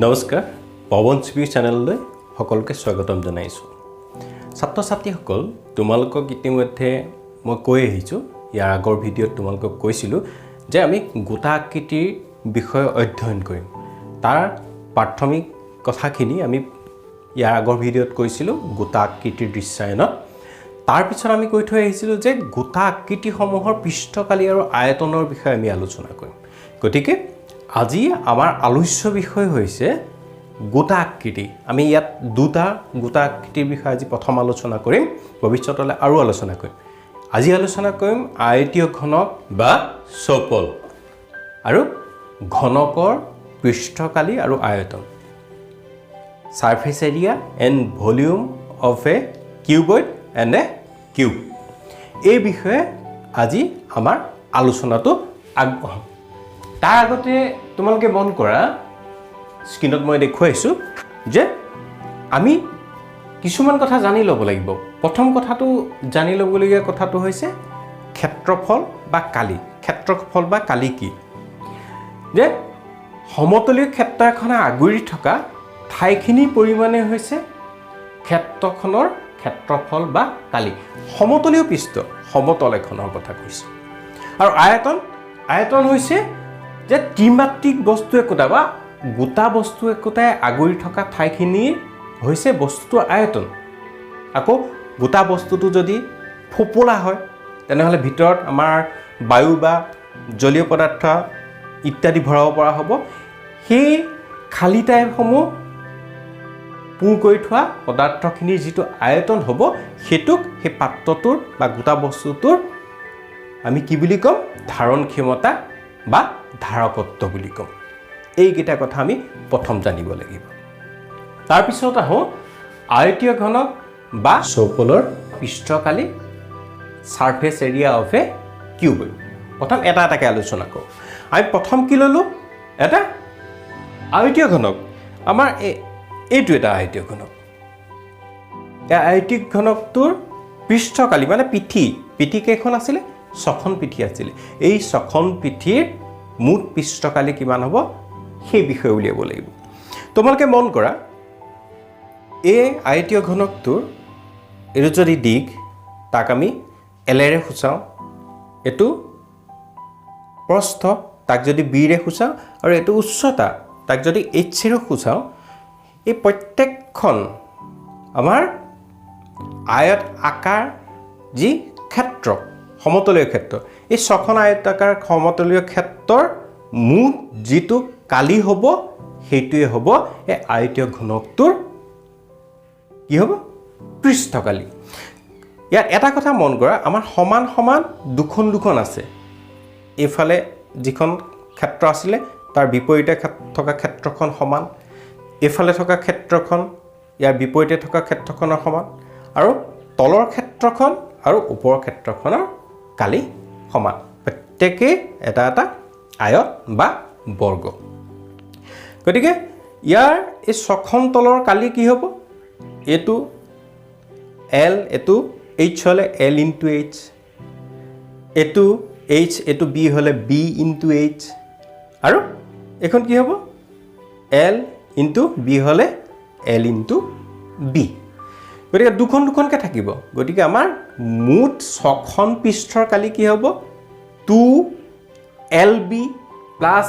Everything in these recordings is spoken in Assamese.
নমস্কাৰ পৱন চিবি চেনেললৈ সকলোকে স্বাগতম জনাইছোঁ ছাত্ৰ ছাত্ৰীসকল তোমালোকক ইতিমধ্যে মই কৈ আহিছোঁ ইয়াৰ আগৰ ভিডিঅ'ত তোমালোকক কৈছিলোঁ যে আমি গোটা আকৃতিৰ বিষয়ে অধ্যয়ন কৰিম তাৰ প্ৰাথমিক কথাখিনি আমি ইয়াৰ আগৰ ভিডিঅ'ত কৈছিলোঁ গোটা আকৃতিৰ দৃশ্যায়নত তাৰ পিছত আমি কৈ থৈ আহিছিলোঁ যে গোটা আকৃতিসমূহৰ পৃষ্ঠকালি আৰু আয়তনৰ বিষয়ে আমি আলোচনা কৰিম গতিকে আজি আমাৰ আলোচ্য বিষয় হৈছে গোটা আকৃতি আমি ইয়াত দুটা গোটা আকৃতিৰ বিষয়ে আজি প্ৰথম আলোচনা কৰিম ভৱিষ্যতলৈ আৰু আলোচনা কৰিম আজি আলোচনা কৰিম আয়তীয় ঘনক বা চৌপল আৰু ঘনকৰ পৃষ্ঠকালি আৰু আয়তন surface area and volume of a cuboid and a cube এই বিষয়ে আজি আমাৰ আলোচনাটো আগবঢ়াম তাৰ আগতে তোমালোকে মন কৰা স্ক্ৰীনত মই দেখুৱাইছোঁ যে আমি কিছুমান কথা জানি ল'ব লাগিব প্ৰথম কথাটো জানি ল'বলগীয়া কথাটো হৈছে ক্ষেত্ৰফল বা কালি ক্ষেত্ৰফল বা কালি কি যে সমতলীয় ক্ষেত্ৰ এখনে আগুৰি থকা ঠাইখিনিৰ পৰিমাণে হৈছে ক্ষেত্ৰখনৰ ক্ষেত্ৰফল বা কালি সমতলীয় পৃষ্ঠ সমতল এখনৰ কথা কৈছোঁ আৰু আয়তন হৈছে যে ত্ৰিমাত্ৰিক বস্তু একোটা বা গোটা বস্তু একোটাই আগুৰি থকা ঠাইখিনি হৈছে বস্তুটোৰ আয়তন আকৌ গোটা বস্তুটো যদি ফোপোলা হয় তেনেহ'লে ভিতৰত আমাৰ বায়ু বা জলীয় পদাৰ্থ ইত্যাদি ভৰাব পৰা হ'ব সেই খালী ঠাইসমূহ পূৰ কৰি থোৱা পদাৰ্থখিনিৰ যিটো আয়তন হ'ব সেইটোক সেই পাত্ৰটোৰ বা গোটা বস্তুটোৰ আমি কি বুলি ক'ম ধাৰণ ক্ষমতা বা ধাৰকত্ব বুলি ক'ম এইকেইটা কথা আমি প্ৰথম জানিব লাগিব তাৰপিছত আহোঁ আয়তীয় ঘনক বা চৌপলৰ পৃষ্ঠকালি সাৰফেস এৰিয়া অফ এ কিউবইড প্ৰথম এটা এটাকৈ আলোচনা কৰোঁ আমি প্ৰথম কি ল'লোঁ এটা আয়তীয় ঘনক আমাৰ এইটো এটা আয়তীয় ঘনক এই আয়তীয় ঘনকটোৰ পৃষ্ঠকালি মানে পিঠি কেইখন আছিলে ছখন পিঠি আছিলে এই ছখন পিঠিৰ মুঠ পৃষ্ঠকালি কিমান হ'ব সেই বিষয়ে উলিয়াব লাগিব তোমালোকে মন কৰা এই আয়তীয় ঘনকটোৰ এইটো যদি দিশ তাক আমি এলেৰে সূচাওঁ এইটো প্ৰস্থ তাক যদি বিৰে সূচাওঁ আৰু এইটো উচ্চতা তাক যদি এইচেৰে সূচাওঁ এই প্ৰত্যেকখন আমাৰ আয়ত আকাৰ যি ক্ষেত্ৰ সমতলীয় ক্ষেত্ৰ এই ছখন আয়তাকাৰ সমতলীয় ক্ষেত্ৰৰ মুঠ যিটো কালি হ'ব সেইটোৱে হ'ব এই আয়তীয় ঘনকটোৰ কি হ'ব পৃষ্ঠকালি ইয়াত এটা কথা মন কৰা আমাৰ সমান দুখন আছে এইফালে যিখন ক্ষেত্ৰ আছিলে তাৰ বিপৰীতে থকা ক্ষেত্ৰখন সমান এইফালে থকা ক্ষেত্ৰখন ইয়াৰ বিপৰীতে থকা ক্ষেত্ৰখনৰ সমান আৰু তলৰ ক্ষেত্ৰখন আৰু ওপৰৰ ক্ষেত্ৰখনৰ কালি সমান প্ৰত্যেকেই এটা এটা আয়ত বা বৰ্গ গতিকে ইয়াৰ এই ছখন তলৰ কালি কি হ'ব এইটো এল এইটো এইচ হ'লে এল ইনটু এইচ এইটো এইচ এইটো বি হ'লে বি ইনটু এইচ আৰু এইখন কি হ'ব এল ইনটু বি হ'লে এল ইনটু বি গতিকে দুখনকৈ থাকিব গতিকে আমাৰ মুঠ ছখন পৃষ্ঠৰ কালি কি হ'ব 2LB plus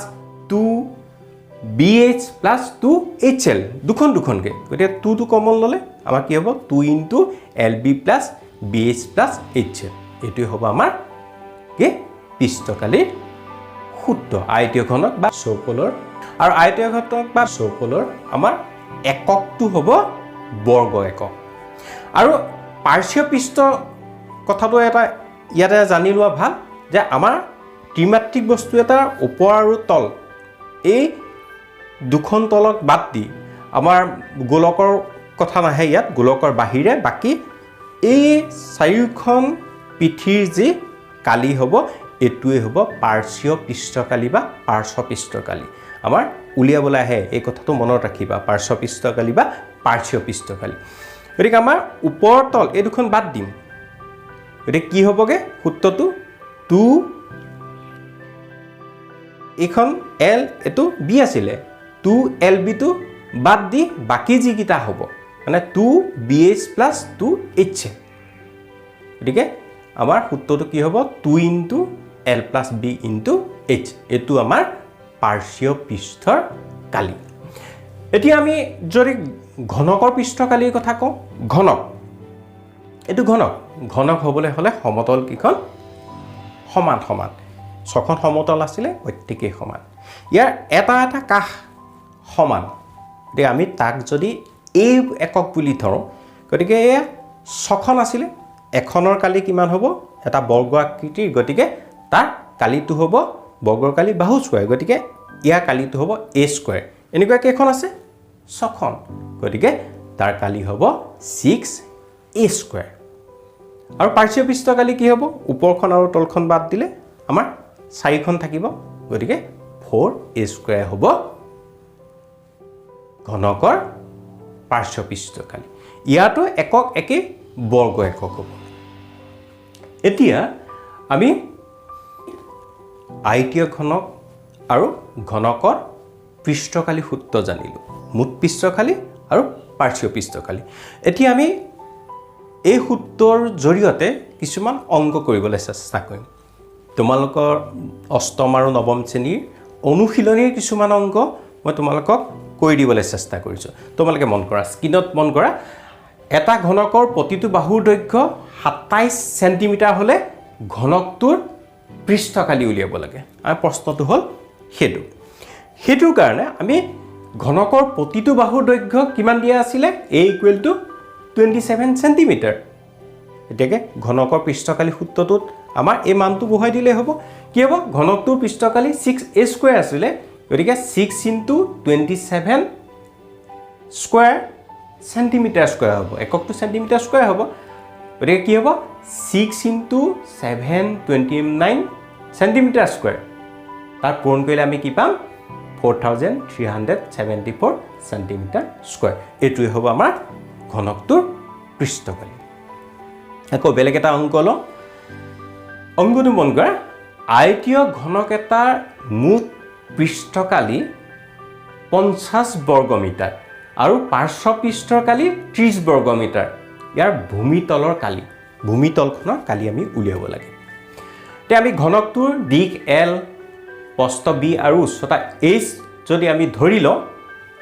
2BH plus 2HL দুখনকৈ গতিকে 2টো কমন ল'লে আমাৰ কি হ'ব 2 into LB plus BH plus HL এইটোৱে হ'ব আমাৰ কি পৃষ্ঠকালিৰ সূত্ৰ আয়তীয় ঘনক বা চৌপলৰ আৰু আয়তীয় ঘনক বা চৌপলৰ আমাৰ এককটো হ'ব বৰ্গ একক আৰু পাৰ্শ্বীয় পৃষ্ঠ কথাটো এটা ইয়াতে জানি লোৱা ভাল যে আমাৰ ত্ৰিমাত্ৰিক বস্তু এটাৰ ওপৰ আৰু তল এই দুখন তলক বাদ দি আমাৰ গোলকৰ কথা নাহে ইয়াত গোলকৰ বাহিৰে বাকী এই চাৰিওখন পিঠিৰ যি কালি হ'ব এইটোৱে হ'ব পাৰ্শ্বীয় পৃষ্ঠকালি বা পাৰ্শ্ব পৃষ্ঠকালি আমাৰ উলিয়াবলৈ আহে এই কথাটো মনত ৰাখিবা পাৰ্শ্ব পৃষ্ঠকালি বা পাৰ্শ্বীয় পৃষ্ঠকালি গতিকে আমাৰ ওপৰ তল এই দুখন বাদ দিম গতিকে কি হ'বগে সূত্ৰটো 2 এইখন এল এইটো বি আছিলে 2LB টো বাদ দি বাকি যিকিটা হ'ব মানে 2BH plus 2HL গতিকে আমাৰ সূত্ৰটো কি হ'ব 2 into L plus B into H এটো আমাৰ পাৰ্শ্বীয় পৃষ্ঠৰ কালি এতিয়া আমি যদি ঘনকৰ পৃষ্ঠকালিৰ কথা কওঁ ঘনক এটো ঘনক হ'বলৈ হলে সমতল কিখন সমান সমান ছখন সমতল আছিল প্ৰত্যেকই সমান ইয়াৰ এটা কাষ সমান তে আমি তাক যদি এই একক বুলি ধৰো গতিকে এ ছখন আছিল এখনৰ কালি কিমান হ'ব এটা বৰ্গ আকৃতিৰ গতিকে তাৰ কালিটো হ'ব বৰ্গৰ কালি বাহু স্কয়াৰ গতিকে ইয়া কালিটো হ'ব a স্কয়াৰ এনেকুৱা কেখন আছে ছখন গতিকে তাৰ কালি হ'ব 6a স্কয়াৰ আৰু পাৰ্শ্বীয় পৃষ্ঠ কালি কি হ'ব ওপৰখন আৰু তলখন বাদ দিলে আমাৰ 4খন থাকিব গতিকে 4a স্কয়াৰ হ'ব ঘনকৰ পাৰ্শ্বীয় পৃষ্ঠ কালি ইয়াটো একক একে বৰ্গ একক হ'ব এতিয়া আমি আয়তীয় ঘনক আৰু ঘনকৰ পৃষ্ঠকালি সূত্ৰ জানিলো মুঠ পৃষ্ঠকালি আৰু পাৰ্শ্বীয় পৃষ্ঠকালি এতিয়া আমি এই সূত্ৰৰ জৰিয়তে কিছুমান অংক কৰিবলৈ চেষ্টা কৰিম তোমালোকৰ অষ্টম আৰু নৱম শ্ৰেণীৰ অনুশীলনীৰ কিছুমান অংক মই তোমালোকক কৈ দিবলৈ চেষ্টা কৰিছো তোমালোকে মন কৰা স্ক্ৰীনত মন কৰা এটা ঘনকৰ প্ৰতিটো বাহুৰ দৈৰ্ঘ্য 27 সেন্টিমিটাৰ হলে ঘনকটোৰ পৃষ্ঠকালি উলিয়াব লাগে আৰু প্ৰশ্নটো হ'ল হেতুৰ কাৰণে আমি ঘনকৰ প্ৰতিটো বাহুৰ দৈৰ্ঘ্য কিমান দিয়া আছিল a = 27 সেন্টিমিটাৰ এটাকে ঘনকৰ পৃষ্ঠকালি সূত্ৰটোত আমাৰ এই মানটো বহাই দিলে হ'ব কি হ'ব ঘনকটোৰ পৃষ্ঠকালি 6a স্কয়াৰ আছিল গতিকে 6 into 27 স্কয়াৰ সেন্টিমিটাৰ স্কয়াৰ হ'ব এককটো সেন্টিমিটাৰ স্কয়াৰ হ'ব গতিকে কি হ'ব 6 into 729 সেন্টিমিটাৰ স্কয়াৰ তাৰ পূৰণ কৰিলে আমি কি পাম 4374 সেন্টিমিটাৰ স্কয়াৰ এটোই হ'ব আমাৰ ঘনকটোৰ পৃষ্ঠকালি আকৌ বেলেগ এটা অংক ল অংকটো মন কৰা আয়তীয় ঘনক এটাৰ মুঠ পৃষ্ঠকালি 50 বৰ্গ মিটাৰ আৰু পাৰ্শ্ব পৃষ্ঠৰ কালি 30 বৰ্গ মিটাৰ ইয়াৰ ভূমিতলৰ কালি ভূমিতলখনৰ কালি আমি উলিয়াব লাগে তে আমি ঘনকটোৰ দিশ L প্ৰস্থ B আৰু উচ্চতা H যদি আমি ধৰি লওঁ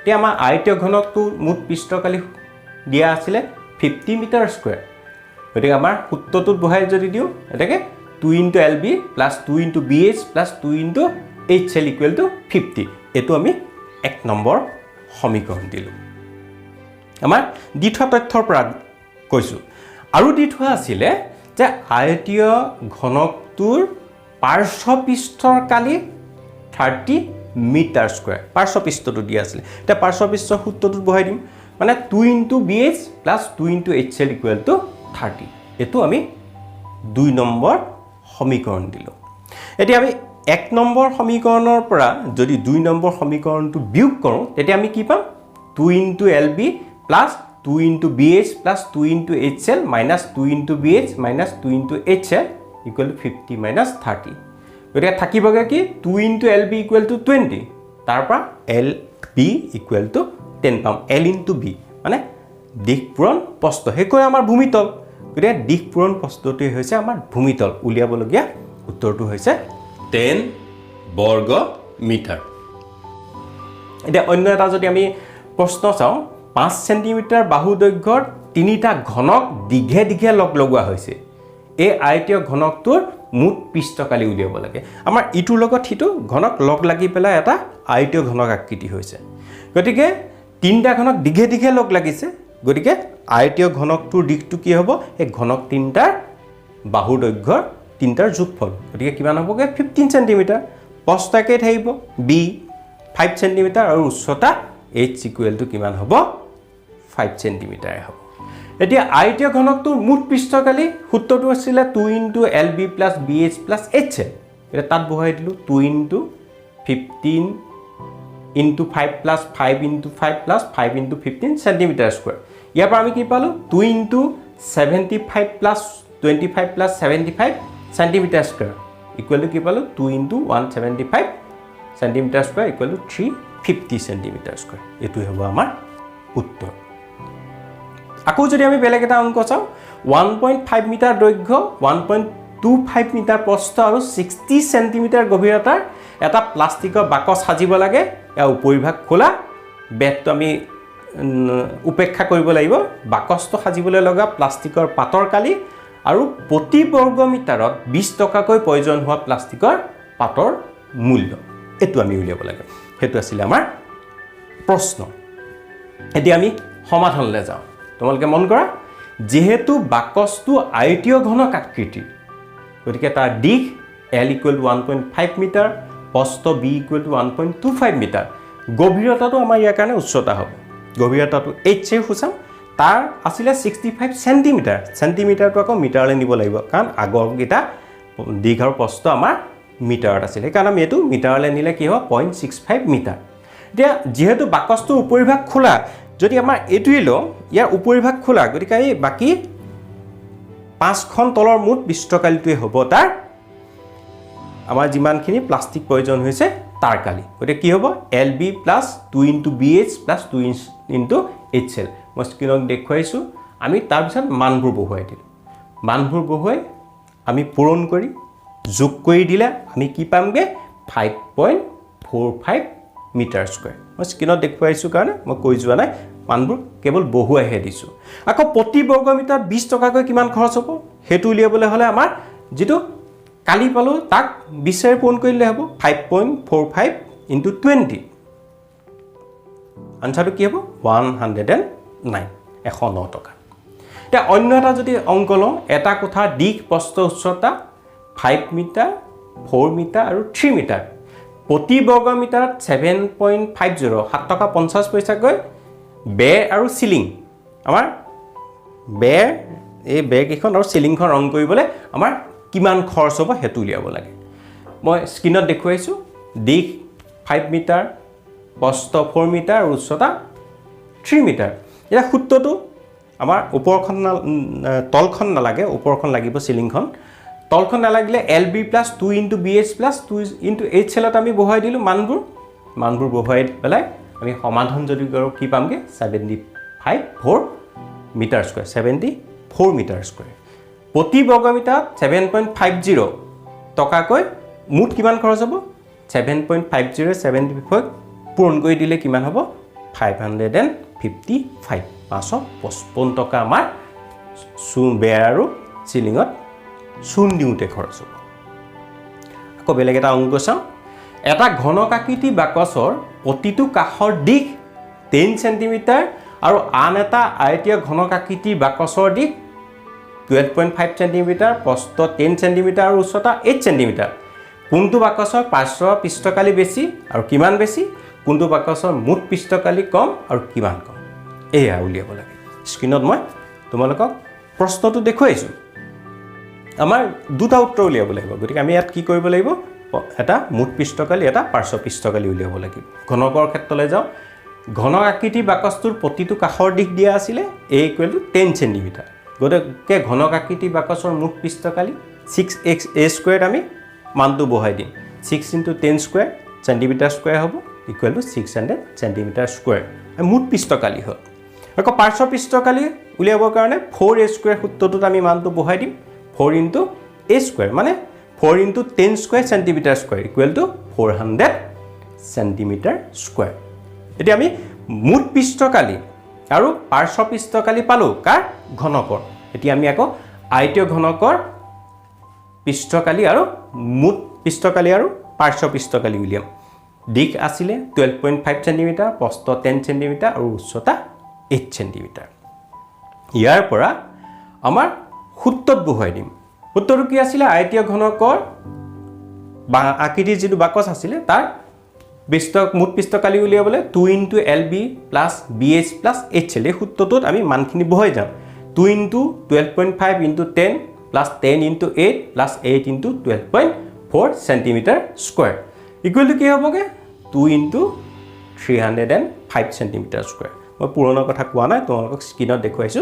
তে আমাৰ আয়তীয় ঘনকটোৰ মুঠ পৃষ্ঠকালি দিয়া আছিল 50 মিটাৰ স্কয়াৰ গতিকে আমাৰ সূত্ৰটোত বহাই যদি দিও এটাকে 2 into LB plus 2 into BH plus 2 into HL equal to 50 এটো আমি 1 নম্বৰ সমীকৰণ দিলো আমাৰ দ্বিতীয় তথ্যৰ পৰা কৈছো আৰু দি থোৱা আছিল যে আয়তীয় ঘনকটোৰ পাৰ্শ্ব পৃষ্ঠৰ কালি 30 মিটাৰ স্কয়াৰ পাৰ্শ্ব পৃষ্ঠটো দিয়া আছিল তে পাৰ্শ্ব পৃষ্ঠৰ সূত্ৰটো বহাই দিম মানে 2 into BH plus 2 into HL equal to 30 এটো আমি 2 নম্বৰ সমীকৰণ দিলো এতিয়া আমি 1 নম্বৰ সমীকৰণৰ পৰা যদি 2 নম্বৰ সমীকৰণটো বিয়োগ কৰো তেতিয়া আমি কি পাম 2 into LB plus 2 into BH plus 2 into HL minus 2 into BH minus 2 into HL equal to 50 minus 30 গতিকে থাকিবগে কি 2 into LB equal to 20 তাৰ পৰা LB equal to 10 পাম L into B মানে দিশ পূৰণ প্ৰস্থ হেকৈ আমাৰ ভূমিতল গতিকে দিশ পূৰণ প্ৰস্থটোই হৈছে আমাৰ ভূমিতল উলিয়াবলগীয়া উত্তৰটো হৈছে 10 বৰ্গ মিটাৰ এতিয়া অন্য এটা যদি আমি প্ৰশ্ন চাওঁ 5 সেন্টিমিটাৰ বাহু দৈৰ্ঘ্যৰ তিনিটা ঘনক দিঘে দিঘে লগ লগোৱা হৈছে এই আয়তীয় ঘনকটোৰ মুঠ পৃষ্ঠকালি উলিয়াব লাগে আমাৰ ইটোৰ লগত হিটো ঘনক লগ লাগি পেলাই এটা আয়তীয় ঘনক আকৃতি হৈছে গতিকে তিনটা ঘনক দিঘে দিঘে লগ লাগিছে গতিকে আয়তীয় ঘনকটোৰ দিশটো কি হ'ব এই ঘনক তিনটাৰ বাহু দৈৰ্ঘ্যৰ তিনটাৰ যোগফল গতিকে কিমান হ'বগে 15 সেন্টিমিটাৰ প্ৰস্থ একে থাকিব B 5 সেন্টিমিটাৰ আৰু উচ্চতা H ইকুৱেল টু কিমান হ'ব 5 সেন্টিমিটাৰ হ'ব এতিয়া আয়তীয় ঘনকটোৰ মুঠ পৃষ্ঠকালি সূত্ৰটো আছিল 2 into LB plus BH plus HL এটা তাত বহাই দিলো 2 into 15 into 5 plus 5 into 5 plus 5 into 15 centimeter square ইয়াৰ পৰা আমি কি পালো 2 into 75 plus 25 plus 75 centimeter square equal to কি পালো 2 into 175 centimeter square equal to 3 50 centimetre square এটো হ'ব আমাৰ উত্তৰ আকৌ যদি আমি বেলেগ এটা অংক চাওঁ 1.5 মিটাৰ দৈৰ্ঘ্য 1.25 মিটাৰ প্ৰস্থ আৰু 60 সেন্টিমিটাৰ গভীৰতাৰ এটা প্লাষ্টিকৰ বাকচ সাজিব লাগে ইয়াৰ উপৰিভাগ খোলা বেটটো আমি উপেক্ষা কৰিব লাগিব বাকচটো সাজিবলৈ লগা প্লাষ্টিকৰ পাতৰ কালি আৰু প্ৰতি বৰ্গ মিটাৰত 20 টকাকৈ প্ৰয়োজন হোৱা প্লাষ্টিকৰ পাতৰ মূল্য এটো আমি উলিয়াব লাগে হেতু আছিল আমাৰ প্ৰশ্ন এতিয়া আমি সমাধানলৈ যাওঁ তোমালোকে মন কৰা যেহেতু বাকচটো আয়তীয় ঘনক আকৃতিৰ গতিকে তাৰ দিশ L = 1.5 মিটাৰ প্ৰস্থ B = 1.25 মিটাৰ গভীৰতাটো আমাৰ ইয়াৰ কাৰণে উচ্চতা হ'ব গভীৰতাটো h এ খুচাম তাৰ আছিল 65 সেন্টিমিটাৰ সেন্টিমিটাৰটো আকৌ মিটাৰলৈ নিব লাগিব কাৰণ আগৰ গিটা দিশ আৰু প্ৰস্থ আমাৰ মিটাৰত আছিল কাৰণ আমি এটো মিটাৰলৈ নিলে কি হ'ব 0.65 মিটাৰ এতিয়া যেহেতু বাকচটো উপৰিভাগ খোলা যদি আমাৰ এটুই ল ইয়াৰ উপৰিভাগ খোলা গতিকে এই বাকি 5খন তলৰ মুঠ পৃষ্ঠকালিটোৱে হ'ব তাৰ আমাৰ যিমানখিনি প্লাষ্টিক প্ৰয়োজন হৈছে তাৰ কালি গতিকে কি হ'ব LB + 2 * BH + 2 * HL মই স্ক্ৰীনত দেখুৱাইছো আমি তাৰ পিছত মানবোৰ বহুৱাই দিলো মানবোৰ বহুৱাই আমি পূৰণ কৰি যোগ কৰি দিলে আমি কি পামগে 5.45 মিটাৰ স্কয়াৰ মই স্ক্ৰীনত দেখুৱাইছো কাৰণে মই কৈ যোৱা নাই মানবোৰ কেৱল বহুৱাইহে দিছো আকৌ প্ৰতি বৰ্গ মিটাৰ 20 টকাকৈ কিমান খৰচ হ'ব হেতু উলিয়াবলৈ হলে আমাৰ যেটো কালি পালো তাক 20 এৰে পূৰণ কৰিলে হ'ব 5.45 * 20 আনসাৰটো কি হ'ব 109 109 টকা এটা অন্য এটা যদি অংক লওঁ এটা কোঠা দিশ প্ৰস্থ উচ্চতা 5 মিটাৰ 4 মিটাৰ আৰু 3 মিটাৰ প্ৰতি বৰ্গ মিটাৰত 7.50 7 টকা 50 পইচাকৈ বেৰ আৰু সিলিং আমাৰ বেৰ এই বেগ এখন আৰু সিলিংখন ৰং কৰিবলৈ আমাৰ কিমান খৰচ হ'ব হেতু উলিয়াব লাগে মই স্ক্ৰীনত দেখুৱাইছো দিশ 5 মিটাৰ প্ৰস্থ 4 মিটাৰ আৰু উচ্চতা 3 মিটাৰ এটা সূত্ৰটো আমাৰ ওপৰখন তলখন নালাগে ওপৰখন লাগিব সিলিংখন তলখন নালাগিলে LB + 2 * BH + 2 * HL আমি বহুৱাই দিলো মানবোৰ বহুৱাই পেলাই আমি সমাধান যদি কৰো কি পামগে 74 মিটাৰ স্কয়াৰ 74 মিটাৰ স্কয়াৰ প্ৰতি বৰ্গ মিটাৰত 7.50 টকাকৈ মুঠ কিমান খৰচ হ'ব 7.50 74 পূৰণ কৰি দিলে কিমান হ'ব 555 555 টকা আমাৰ বেৰ আৰু সিলিংত চূণ দিওঁতে খৰচ হ'ব আকৌ বেলেগ এটা অংক চাওঁ এটা ঘনকাকৃতি বাকচৰ প্ৰতিটো কাষৰ দিশ 10 সেন্টিমিটাৰ আৰু আন এটা আয়তীয় ঘনকাকৃতি বাকচৰ দিশ 12.5 সেন্টিমিটাৰ প্ৰস্থ 10 সেন্টিমিটাৰ আৰু উচ্চতা 8 সেন্টিমিটাৰ কোনটো বাকচৰ পাৰ্শ্ব পৃষ্ঠকালি বেছি আৰু কিমান বেছি কোনটো বাকচৰ মুঠ পৃষ্ঠকালি কম আৰু কিমান কম এয়া উলিয়াব লাগে স্ক্ৰীনত মই তোমালোকক প্ৰশ্নটো দেখুৱাইছো আমাৰ দুটা উত্তৰ উলিয়াব লাগিব গতিকে আমি ইয়াত কি কৰিব লাগিব এটা মুঠ পৃষ্ঠকালি এটা পাৰ্শ্ব পৃষ্ঠকালি উলিয়াব লাগিব ঘনকৰ ক্ষেত্ৰলৈ যাওঁ ঘন আকৃতি বাকচটোৰ প্ৰতিটো কাষৰ দিশ দিয়া আছিল a = 10 সেন্টিমিটাৰ গতিকে ঘনক আকৃতি বাকচৰ মুঠ পৃষ্ঠকালি 6xa² আমি মানটো বহাই দিম 6 * 10 স্কয়াৰ সেন্টিমিটাৰ স্কয়াৰ হ'ব = 600 সেন্টিমিটাৰ স্কয়াৰ মুঠ পৃষ্ঠকালি হ'ল আকৌ পাৰ্শ্ব পৃষ্ঠকালি উলিয়াবৰ কাৰণে 4a² সূত্ৰটোত আমি মানটো বহাই দিম 4 * a² মানে 4 * 10 square centimetre square = 400 centimetre square এতিয়া আমি মুঠ পৃষ্ঠকালি আৰু পাৰ্শ্ব পৃষ্ঠকালি পালো কাৰ ঘনকৰ এতিয়া আমি আকৌ আয়তীয় ঘনকৰ পৃষ্ঠকালি আৰু মুঠ পৃষ্ঠকালি আৰু পাৰ্শ্ব পৃষ্ঠকালি উলিয়াম দিশ আছিল 12.5 সেন্টিমিটাৰ প্ৰস্থ 10 সেন্টিমিটাৰ আৰু উচ্চতা 8 সেন্টিমিটাৰ ইয়াৰ পৰা আমাৰ সূত্ৰত বহুৱাই দিম সূত্ৰটো কি আছিল আয়তীয় ঘনকৰ বা আকৃতিৰ যেটো বাকচ আছিল তাৰ মুঠ পৃষ্ঠকালি উলিয়াবলৈ 2 * LB + BH + HL এই সূত্ৰটোত আমি মানখিনি বহুৱাই যাম 2 * 12.5 * 10 + 10 * 8 + 8 * 12.4 সেন্টিমিটাৰ স্কয়াৰ = কি হ'বগে 2 * 305 সেন্টিমিটাৰ স্কয়াৰ মই পুৰণৰ কথা কোৱা নাই তোমালোকক স্ক্ৰীনত দেখুৱাইছো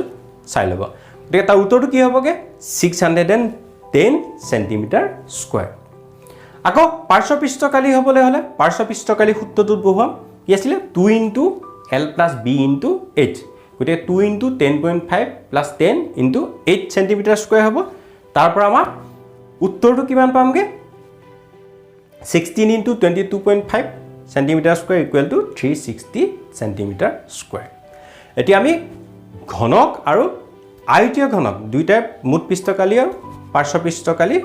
চাই ল'ব গতিকে তাৰ উত্তৰটো কি হ'বগে 610 সেন্টিমিটাৰ স্কয়াৰ আকৌ পাৰ্শ্ব পৃষ্ঠকালি হ'বলৈ হলে পাৰ্শ্ব পৃষ্ঠকালি সূত্ৰটোত বহুৱাম কি আছিলে 2 into L plus B into H গতিকে 2 into 10.5 plus 10 into 8 centimetre square হ'ব তাৰ পৰা আমাৰ উত্তৰটো কিমান পামগে 16 into 22.5 centimetre square equal to 360 centimetre square এতিয়া আমি ঘনক আৰু আয়তীয় ঘনক দুইটাৰ মুঠ পৃষ্ঠকালি আৰু পাৰ্শ্ব পৃষ্ঠকালি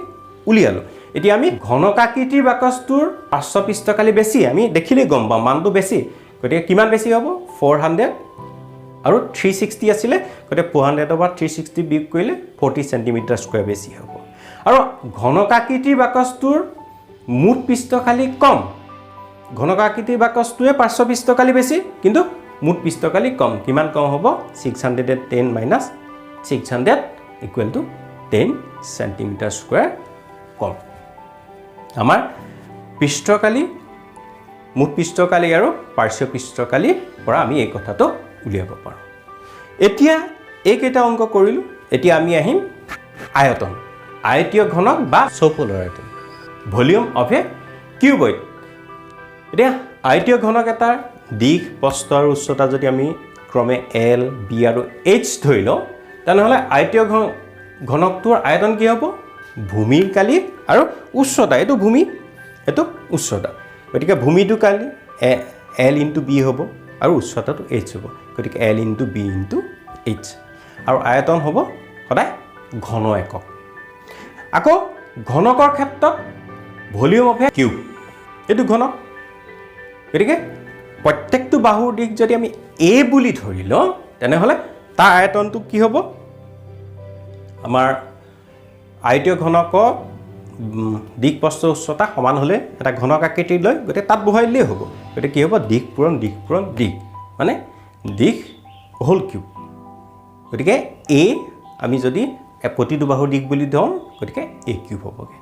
উলিয়ালো এতিয়া আমি ঘনকাকৃতিৰ বাকছটোৰ পাৰ্শ্ব পৃষ্ঠকালি বেছি আমি দেখিলে গম পাম মানটো বেছি গতিকে কিমান বেছি হ'ব 400 আৰু 360 আছিলে গতিকে 400 over 360 বিয়োগ কৰিলে 40 সেণ্টিমিটাৰ স্কুৱেৰ বেছি হ'ব আৰু ঘনকাকৃতিৰ বাকছটোৰ মুঠ পৃষ্ঠকালি কম ঘনকাকৃতিৰ বাকছটোৱে পাৰ্শ্ব পৃষ্ঠকালি বেছি কিন্তু মুঠ পৃষ্ঠকালি কম কিমান কম হ'ব 610 minus 600 equal to 10 সেণ্টিমিটাৰ স্কুৱেৰ কম আমাৰ পৃষ্ঠকালি মুঠ পৃষ্ঠকালি আৰু পাৰ্শ্ব পৃষ্ঠকালি পৰা আমি এই কথাটো উলিয়াব পাৰোঁ এতিয়া এইকেইটা অংক কৰিলোঁ এতিয়া আমি আহিম আয়তন আয়তীয় ঘনক বা চৌফলৰ আয়তন ভলিউম অফ এ কিউবইড এতিয়া আয়তীয় ঘনক এটাৰ দিশ প্ৰস্থ আৰু উচ্চতা যদি আমি ক্ৰমে L B আৰু H ধৰি লওঁ তেনেহ'লে আয়তীয় ঘনকটোৰ আয়তন কি হ'ব ভূমিৰ কালি আৰু উচ্চতা এইটো ভূমি এইটো উচ্চতা গতিকে ভূমিটো কালি L ইনটু B হ'ব আৰু উচ্চতাটো H হ'ব গতিকে L into B into H আৰু আয়তন হ'ব সদায় ঘন একক আকৌ ঘনকৰ ক্ষেত্ৰত ভলিউম অফ এ কিউব এইটো ঘনক গতিকে প্ৰত্যেকটো বাহুৰ দিশ যদি আমি A বুলি ধৰি লওঁ তেনেহ'লে তাৰ আয়তনটো কি হ'ব আমাৰ আয়তীয় ঘনকৰ দিশ প্ৰস্থ উচ্চতা সমান হ'লে এটা ঘনক আকৃতি লৈ গতিকে তাত বহাই দিলেই হ'ব গতিকে কি হ'ব দিশ পূৰণ দিশ মানে দিশ হোল কিউব গতিকে A আমি যদি প্ৰতিটো বাহুৰ দিশ বুলি ধৰোঁ গতিকে A কিউব হ'বগৈ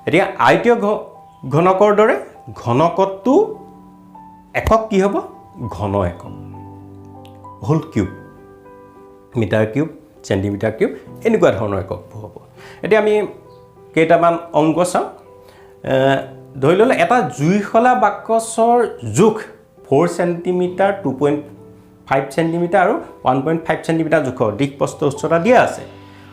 এতিয়া আয়তীয় ঘনকৰ দৰে ঘনকটো একক কি হ'ব ঘন একক হোল cube metre cube centimetre cube এনেকুৱা ধৰণৰ একক হ'ব এতিয়া আমি কেইটামান অংক চাওঁ ধৰি ল'লে এটা জুইশলা বাকছৰ জোখ 4 সেণ্টিমিটাৰ 2.5 সেণ্টিমিটাৰ আৰু 1.5 সেণ্টিমিটাৰ জোখৰ দিশ প্ৰস্থ উচ্চতা দিয়া আছে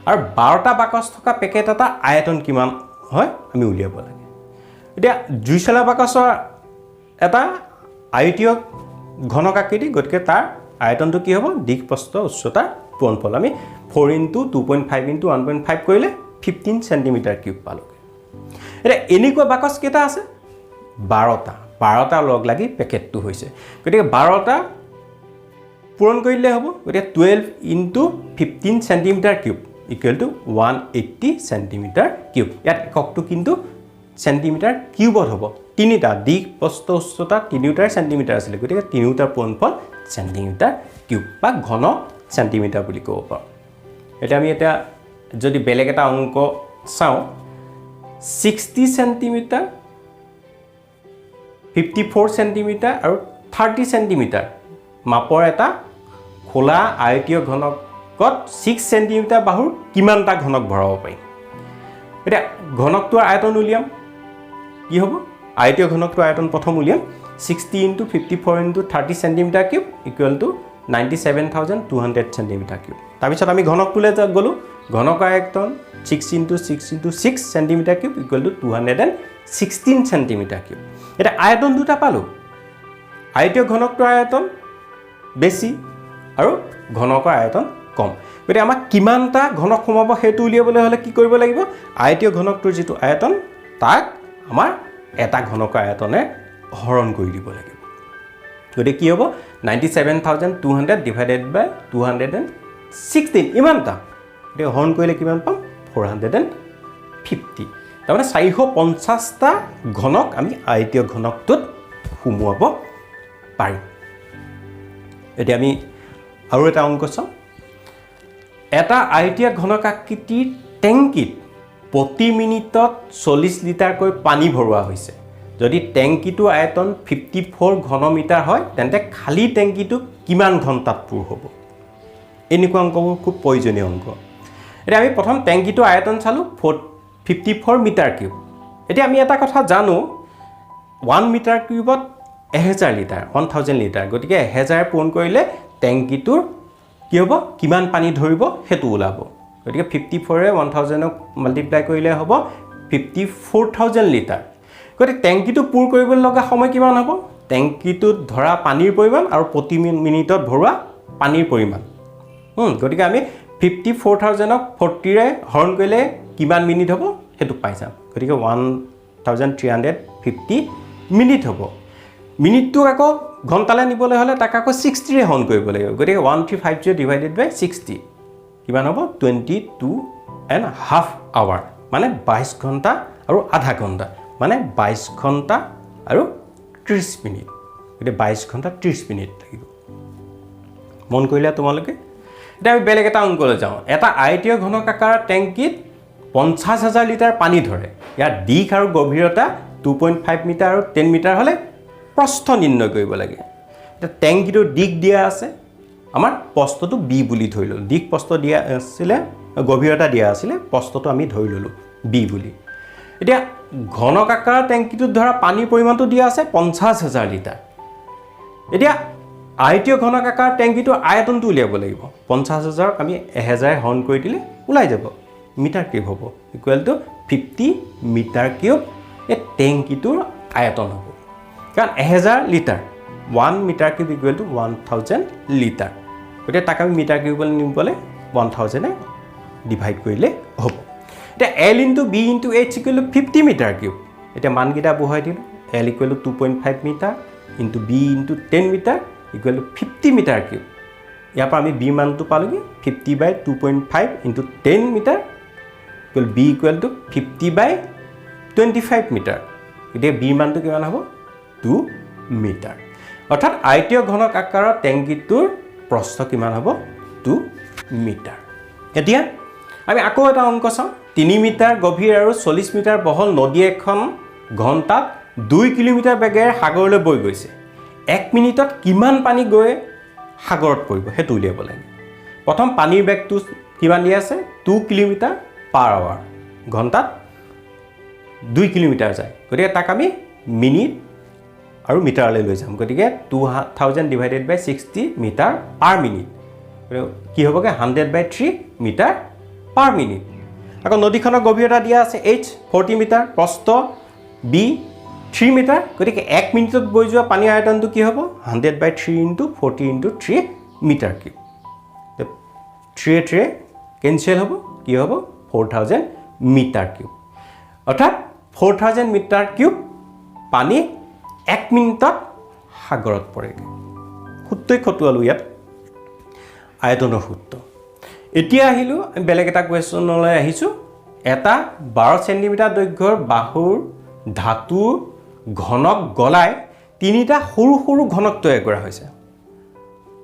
আৰু 12টা বাকছ থকা পেকেট এটা আয়তন কিমান হয় আমি উলিয়াব লাগে এতিয়া জুইশলা বাকছৰ এটা আয়তীয় ঘনক আকৃতি গতিকে তাৰ আয়তনটো কি হ'ব দিশ প্ৰস্থ উচ্চতা পূৰণফল আমি 4 ইনটু 2.5 ইনটু 1.5 কৰিলে 15 সেণ্টিমিটাৰ কিউব পালোগে এতিয়া এনেকুৱা বাকছ কেইটা আছে 12টা লগ লাগি পেকেটটো হৈছে গতিকে 12টা পূৰণ কৰিলে হ'ব গতিকে 12 into 15 centimetre cube equal to 180 centimetre cube ইয়াত এককটো কিন্তু সেণ্টিমিটাৰ কিউবত হ'ব তিনিটা দিশ প্ৰস্থ উচ্চতা তিনিটাৰ সেণ্টিমিটাৰ আছিল গতিকে তিনিটাৰ পূৰণফল সেণ্টিমিটাৰ কিউব বা ঘন সেণ্টিমিটাৰ বুলি ক'ব পাৰোঁ এটা আমি এটা যদি বেলেগ এটা অংক চাওঁ 60 সেণ্টিমিটাৰ 54 সেণ্টিমিটাৰ আৰু 30 সেণ্টিমিটাৰ মাপৰ এটা খোলা আয়তীয় ঘনকত 6 সেণ্টিমিটাৰ বাহুৰ কিমানটা ঘনক ভৰাব পাৰি এতিয়া ঘনকটোৰ আয়তন উলিয়াম কি হ'ব আয়তীয় ঘনকটোৰ আয়তন প্ৰথম উলিয়াম 60 into 54 into 30 centimetre cube equal to 97,200 centimetre cube তাৰপিছত আমি ঘনকটোলৈ গ'লোঁ ঘনকৰ আয়তন 6 into 6 into 6 centimetre cube equal to 216 centimetre cube এতিয়া আয়তন দুটা পালোঁ আয়তীয় ঘনকটোৰ আয়তন বেছি আৰু ঘনকৰ আয়তন কম গতিকে আমাক কিমানটা ঘনক সোমাব সেইটো উলিয়াবলৈ হ'লে কি কৰিব লাগিব আয়তীয় ঘনকটোৰ যিটো আয়তন তাক আমাৰ এটা ঘনকৰ আয়তনে হৰণ কৰি দিব লাগিব গতিকে কি হ'ব 97,200 ডিভাইডেড বাই 216 ইমানটা গতিকে হৰণ কৰিলে কিমান পাম 450 তাৰমানে 450টা ঘনক আমি আয়তীয় ঘনকটোত সোমোৱাব পাৰিম এতিয়া আমি আৰু এটা অংক চাওঁ এটা আয়তীয় ঘনক আকৃতিৰ টেংকিত প্ৰতি মিনিটত 40 লিটাৰকৈ পানী ভৰোৱা হৈছে যদি টেংকিটো আয়তন 54 ঘনমিটাৰ হয় তেন্তে খালী টেংকিটো কিমান ঘণ্টাত পূৰ হ'ব এনেকুৱা অংকবোৰ খুব প্ৰয়োজনীয় অংক এতিয়া আমি প্ৰথম টেংকিটো আয়তন চালোঁ 54 মিটাৰ কিউব এতিয়া আমি এটা কথা জানো 1 মিটাৰ কিউবত 1000 লিটাৰ 1000 লিটাৰ গতিকে 1000 পূৰণ কৰিলে টেংকিটোৰ কি হ'ব কিমান পানী ধৰিব হেতু ওলাব গতিকে 54 এ 1000 ক মাল্টিপ্লাই কৰিলে হ'ব 54000 লিটাৰ গতিকে টেংকিটো পূৰ কৰিবলৈ লগা সময় কিমান হ'ব টেংকিটোত ধৰা পানীৰ পৰিমাণ আৰু প্ৰতি মিনিটত ভৰোৱা পানীৰ পৰিমাণ গতিকে আমি 54000 ক 40 ৰে হৰণ কৰিলে কিমান মিনিট হ'ব হেতু পাই যাম গতিকে 1350 মিনিট হ'ব মিনিটটো আকৌ ঘণ্টালৈ নিবলৈ হ'লে তাক আকৌ 60 ৰে হৰণ কৰিব লাগিব গতিকে 1350 ডিভাইডেড বাই 60 কিমান হ'ব 22.5 আৱাৰ মানে 22 ঘণ্টা আৰু আধা ঘণ্টা মানে 22 ঘণ্টা আৰু 30 মিনিট গতিকে 22 ঘণ্টা 30 মিনিট লাগিব মন কৰিলে তোমালোকে এতিয়া আমি বেলেগ এটা অংকলৈ যাওঁ এটা আয়তীয় ঘনকাকাৰ টেংকিত 50000 লিটাৰ পানী ধৰে ইয়াৰ দিশ আৰু গভীৰতা 2.5 মিটাৰ আৰু 10 মিটাৰ হ'লে প্ৰস্থ নিৰ্ণয় কৰিব লাগে এটা টেংকিটোৰ দিশ দিয়া আছে আমাৰ প্ৰস্থটো বি বুলি ধৰি ললো দিশ প্ৰস্থ দিয়া আছিল গভীৰতা দিয়া আছিল প্ৰস্থটো আমি ধৰি ললো বি বুলি এতিয়া ঘনকাকাৰ টেংকিটোত ধৰা পানীৰ পৰিমাণটো দিয়া আছে 50000 লিটাৰ এতিয়া আয়তীয় ঘনকাকাৰ টেংকিটোৰ আয়তনটো উলিয়াব লাগিব 50000 ক আমি 1000 হৰণ কৰি দিলে ওলাই যাব মিটাৰ কিউব হ'ব ইকুৱেল টু 50 মিটাৰ কিউব এই টেংকিটোৰ আয়তন হ'ব কাৰণ 1000 litre 1 metre cube equal to 1000 litre গতিকে তাক আমি মিটাৰ কিউবলৈ নিবলৈ 1000 এ ডিভাইড কৰিলে হ'ব এতিয়া L * B * H equal to 50 metre cube এতিয়া মানকেইটা বহাই দিলোঁ L equal to 2.5 metre into B * 10 metre equal to 50 metre cube ইয়াৰ পৰা আমি B মানটো পালোঁগৈ 50 by 2.5 into 10 metre equal B equal to 50 by 25 metre গতিকে B মানটো কিমান হ'ব 2 মিটাৰ অৰ্থাৎ আয়তীয় ঘনকাকাৰৰ টেংকিটোৰ প্ৰস্থ কিমান হ'ব 2 মিটাৰ এতিয়া আমি আকৌ এটা অংক চাওঁ 3 মিটাৰ গভীৰ আৰু 40 মিটাৰ বহল নদী এখন ঘণ্টাত 2 কিলোমিটাৰ বেগেৰে সাগৰলৈ বৈ গৈছে 1 মিনিটত কিমান পানী গৈ সাগৰত পৰিব হেতু উলিয়াব লাগে প্ৰথম পানীৰ বেগটো কিমান দিয়া আছে 2 কিলোমিটাৰ পাৰ আৱাৰ ঘণ্টাত 2 কিলোমিটাৰ যায় গতিকে তাক আমি মিনিট আৰু মিটাৰলৈ লৈ যাম গতিকে 2000 ডিভাইডেড বাই 60 মিটাৰ পাৰ মিনিট কি হ'বগে 100 বাই 3 মিটাৰ পাৰ মিনিট আকৌ নদীখনৰ গভীৰতা দিয়া আছে H 40 মিটাৰ প্ৰস্থ B 3 মিটাৰ গতিকে 1 মিনিটত বৈ যোৱা পানীৰ আয়তনটো কি হ'ব 100 by 3 into 40 into 3 metre cube 3 cancel হ'ব কি হ'ব 4000 মিটাৰ কিউব অৰ্থাৎ 4000 মিটাৰ কিউব পানী 1 মিনিটত সাগৰত পৰেগৈ সূত্ৰই খটুৱালো ইয়াত আয়তনৰ সূত্ৰ এতিয়া আহিলোঁ আমি বেলেগ এটা কুৱেশ্যনলৈ আহিছোঁ এটা 12 সেন্টিমিটাৰ দৈৰ্ঘ্যৰ বাহুৰ ধাতুৰ ঘনক গলাই তিনিটা সৰু সৰু ঘনক তৈয়াৰ কৰা হৈছে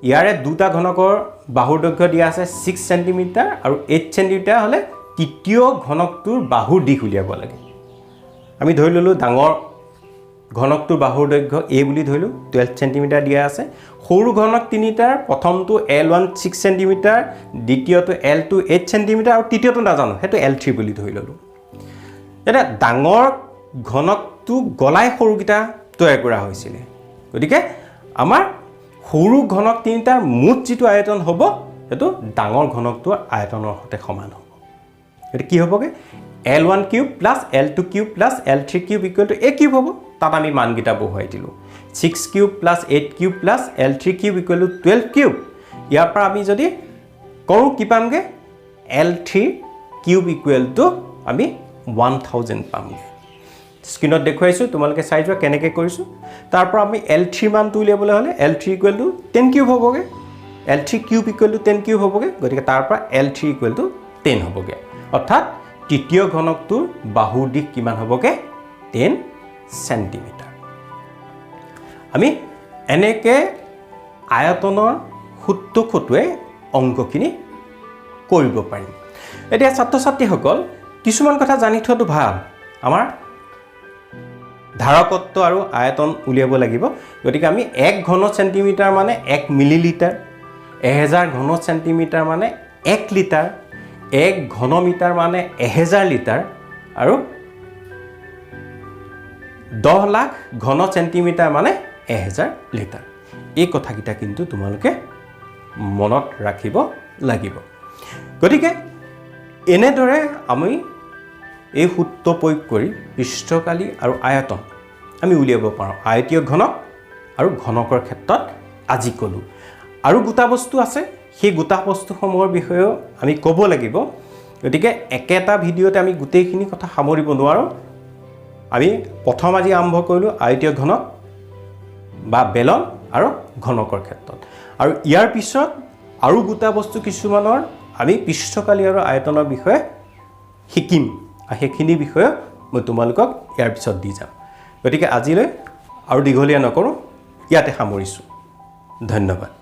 ইয়াৰে দুটা ঘনকৰ বাহুৰ দৈৰ্ঘ্য দিয়া আছে 6 সেন্টিমিটাৰ আৰু 8 সেন্টিমিটাৰ হ'লে তৃতীয় ঘনকটোৰ বাহুৰ দিশ উলিয়াব লাগে আমি ধৰি ললো ডাঙৰ ঘনকটোৰ বাহুৰ দৈৰ্ঘ্য A বুলি ধৰিলো 12 সেন্টিমিটাৰ দিয়া আছে সৰু ঘনক তিনিটাৰ প্ৰথমটো L1 6 সেন্টিমিটাৰ দ্বিতীয়টো L2 8 সেন্টিমিটাৰ আৰু তৃতীয়টো নাজানো হেতু L3 বুলি ধৰি ললো এটা ডাঙৰ ঘনকটো গলাই সৰুকিটা তৈয়াৰ কৰা হৈছিল গতিকে আমাৰ সৰু ঘনক তিনিটাৰ মুঠ যিটো আয়তন হ'ব হেতু ডাঙৰ ঘনকটোৰ আয়তনৰ সৈতে সমান হ'ব এটা কি হ'বগে L1 cube plus L2 cube plus L3 cube equal to A cube হ'ব তাত আমি মানকেইটা বহুৱাই দিলোঁ 6 cube plus 8 cube plus L3 cube equal to 12 cube ইয়াৰ পৰা আমি যদি কৰোঁ কি পামগে L3 কিউব ইকুৱেল টু আমি 1000 পামগে স্ক্ৰিনত দেখুৱাইছোঁ তোমালোকে চাই যোৱা কেনেকৈ কৰিছোঁ তাৰ পৰা আমি L3 মানটো উলিয়াবলৈ হ'লে L3 ইকুৱেল টু 10 কিউব হ'বগে L3 cube equal two 10 cube হ'বগে গতিকে তাৰ পৰা L3 ইকুৱেল টু 10 হ'বগে অৰ্থাৎ তৃতীয় ঘনকটোৰ বাহুৰ দিশ কিমান হ'বগে 10 সেন্টিমিটাৰ আমি এনেকে আয়তনৰ সূত্ৰ খটুৱাই অংকখিনি কৰিব পাৰিম এতিয়া ছাত্ৰ ছাত্ৰীসকল কিছুমান কথা জানি থোৱাটো ভাল আমাৰ ধাৰকত্ব আৰু আয়তন উলিয়াব লাগিব গতিকে আমি 1 ঘন সেন্টিমিটাৰ মানে 1 মিলিলিটাৰ 1000 ঘন সেন্টিমিটাৰ মানে 1 লিটাৰ 1 ঘন মিটাৰ মানে 1000 লিটাৰ আৰু 10 লাখ ঘন সেন্টিমিটাৰ মানে 1000 লিটাৰ এই কথাকিটা কিন্তু তোমালোকে মনত ৰাখিব লাগিব গতিকে এনেদৰে আমি এই সূত্ৰ প্ৰয়োগ কৰি পৃষ্ঠকালি আৰু আয়তন আমি উলিয়াব পাৰোঁ আয়তীয় ঘনক আৰু ঘনকৰ ক্ষেত্ৰত আজি ক'লো আৰু গোটা বস্তু আছে সেই গোটা বস্তুসমূহৰ বিষয়েও আমি ক'ব লাগিব গতিকে একেটা ভিডিঅ'তে আমি গোটেইখিনি কথা সামৰিব নোৱাৰোঁ আমি প্ৰথম আজি আৰম্ভ কৰিলোঁ আয়তীয় ঘনক বা বেলন আৰু ঘনকৰ ক্ষেত্ৰত আৰু ইয়াৰ পিছত আৰু গোটা বস্তু কিছুমানৰ আমি পৃষ্ঠকালি আৰু আয়তনৰ বিষয়ে শিকিম আৰু সেইখিনি বিষয়ে মই তোমালোকক ইয়াৰ পিছত দি যাম গতিকে আজিলৈ আৰু দীঘলীয়া নকৰোঁ ইয়াতে সামৰিছোঁ ধন্যবাদ